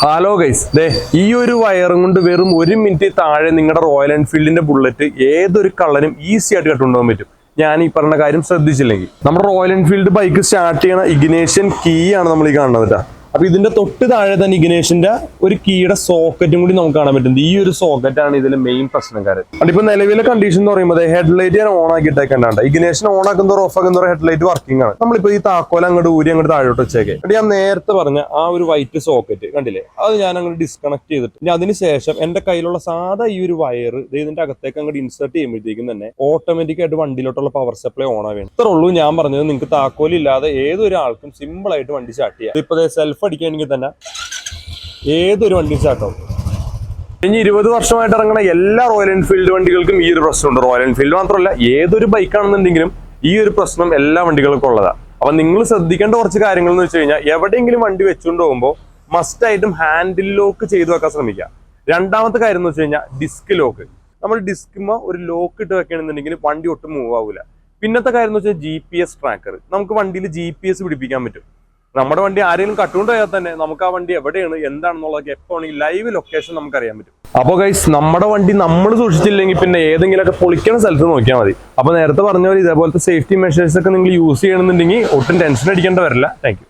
Hello guys, ഈ ഒരു വയറും കൊണ്ട് വെറും 1 മിനിറ്റ് താഴെ നിങ്ങളുടെ റോയൽ എൻഫീൽഡിന്റെ ബുള്ളറ്റ് ഏതൊരു കള്ളനും ഈസി ആയിട്ട് കട്ടുകൊണ്ടുപോകാൻ പറ്റും. ഞാൻ ഈ പറഞ്ഞ കാര്യം ശ്രദ്ധിച്ചില്ലെങ്കിൽ നമ്മുടെ റോയൽ എൻഫീൽഡ് ബൈക്ക് സ്റ്റാർട്ട് ചെയ്യണ ഇഗ്നേഷൻ കീ ആണ് നമ്മൾ ഈ കാണുന്നത് കേട്ടോ. അപ്പൊ ഇതിന്റെ തൊട്ട് താഴെ തന്നെ ഇഗ്നേഷന്റെ ഒരു കീയുടെ സോക്കറ്റും കൂടി നമുക്ക് കാണാൻ പറ്റും. ഈ ഒരു സോക്കറ്റ് ആണ് ഇതിലെ മെയിൻ പ്രശ്നക്കാരൻ. അതിപ്പോ നിലവിലെ കണ്ടീഷൻ എന്ന് പറയുമ്പോൾ ഹെഡ്ലൈറ്റ് ഞാൻ ഓൺ ആക്കിയിട്ടേക്കണ്ടാണ്ട് ഇഗ്നേഷൻ ഓൺ ആക്കുന്നതോ ഓഫ് ആക്കുന്നതോ ഹെഡ്ലൈറ്റ് വർക്കിംഗ് ആണ്. നമ്മളിപ്പോ ഈ താക്കോൽ അങ്ങോട്ട് ഊരി അങ്ങോട്ട് താഴോട്ട് വെച്ചേക്കെ. ഞാൻ നേരത്തെ പറഞ്ഞ ആ ഒരു വൈറ്റ് സോക്കറ്റ് കണ്ടില്ലേ, അത് ഞാൻ അങ്ങോട്ട് ഡിസ്കണക്ട് ചെയ്തിട്ട് ഇനി അതിനുശേഷം എന്റെ കയ്യിലുള്ള സാധാ ഈ ഒരു വയർ ഇതിന്റെ അകത്തേക്ക് അങ്ങോട്ട് ഇൻസേർട്ട് ചെയ്യുമ്പോഴത്തേക്കും തന്നെ ഓട്ടോമാറ്റിക് ആയിട്ട് വണ്ടിയിലോട്ടുള്ള പവർ സപ്ലൈ ഓൺ ആവുകയാണ്. ഇത്രേ ഉള്ളൂ ഞാൻ പറഞ്ഞത്. നിങ്ങൾക്ക് താക്കോലില്ലാതെ ഏതൊരാൾക്കും സിമ്പിൾ ആയിട്ട് വണ്ടി സ്റ്റാർട്ട് ചെയ്യാം. ഇപ്പൊ സെൽഫ് അടിക്കുകയാണെങ്കിൽ തന്നെ ഏതൊരു വണ്ടി സ്റ്റാർട്ടാവും. ഇനി 20 വർഷമായിട്ട് ഇറങ്ങുന്ന എല്ലാ റോയൽ എൻഫീൽഡ് വണ്ടികൾക്കും ഈ ഒരു പ്രശ്നമുണ്ട്. റോയൽ എൻഫീൽഡ് മാത്രമല്ല, ഏതൊരു ബൈക്കാണെന്നുണ്ടെങ്കിലും ഈ ഒരു പ്രശ്നം എല്ലാ വണ്ടികൾക്കും ഉള്ളതാണ്. അപ്പൊ നിങ്ങൾ ശ്രദ്ധിക്കേണ്ട കുറച്ച് കാര്യങ്ങൾ എന്ന് വെച്ച് കഴിഞ്ഞാൽ, എവിടെയെങ്കിലും വണ്ടി വെച്ചുകൊണ്ട് പോകുമ്പോൾ മസ്റ്റ് ആയിട്ടും ഹാൻഡിൽ ലോക്ക് ചെയ്തു വെക്കാൻ ശ്രമിക്കുക. രണ്ടാമത്തെ കാര്യം എന്ന് വെച്ച് കഴിഞ്ഞാൽ ഡിസ്ക് ലോക്ക്. നമ്മൾ ഡിസ്കുമ്പോൾ ഒരു ലോക്ക് ഇട്ട് വെക്കണമെന്നുണ്ടെങ്കിൽ വണ്ടി ഒട്ടും മൂവ് ആവില്ല. പിന്നത്തെ കാര്യം എന്ന് വെച്ചാൽ GPS ട്രാക്കർ. നമുക്ക് വണ്ടിയിൽ GPS പിടിപ്പിക്കാൻ പറ്റും. നമ്മുടെ വണ്ടി ആരെങ്കിലും കട്ടുകൊണ്ട് പോയാൽ തന്നെ നമുക്ക് ആ വണ്ടി എവിടെയാണ് എന്താണെന്നുള്ളതൊക്കെ എപ്പോൾ ആണെങ്കിൽ ലൈവ് ലൊക്കേഷൻ നമുക്ക് അറിയാൻ പറ്റും. അപ്പോൾ ഗൈസ്, നമ്മുടെ വണ്ടി നമ്മൾ സൂക്ഷിച്ചില്ലെങ്കിൽ പിന്നെ ഏതെങ്കിലുമൊക്കെ പൊളിക്കുന്ന സ്ഥലത്ത് നോക്കിയാൽ മതി. അപ്പോൾ നേരത്തെ പറഞ്ഞ പോലെ ഇതേപോലത്തെ സേഫ്റ്റി മെഷേഴ്സ് ഒക്കെ നിങ്ങൾ യൂസ് ചെയ്യണമെന്നുണ്ടെങ്കിൽ ഒട്ടും ടെൻഷൻ അടിക്കേണ്ട വരില്ല. Thank you.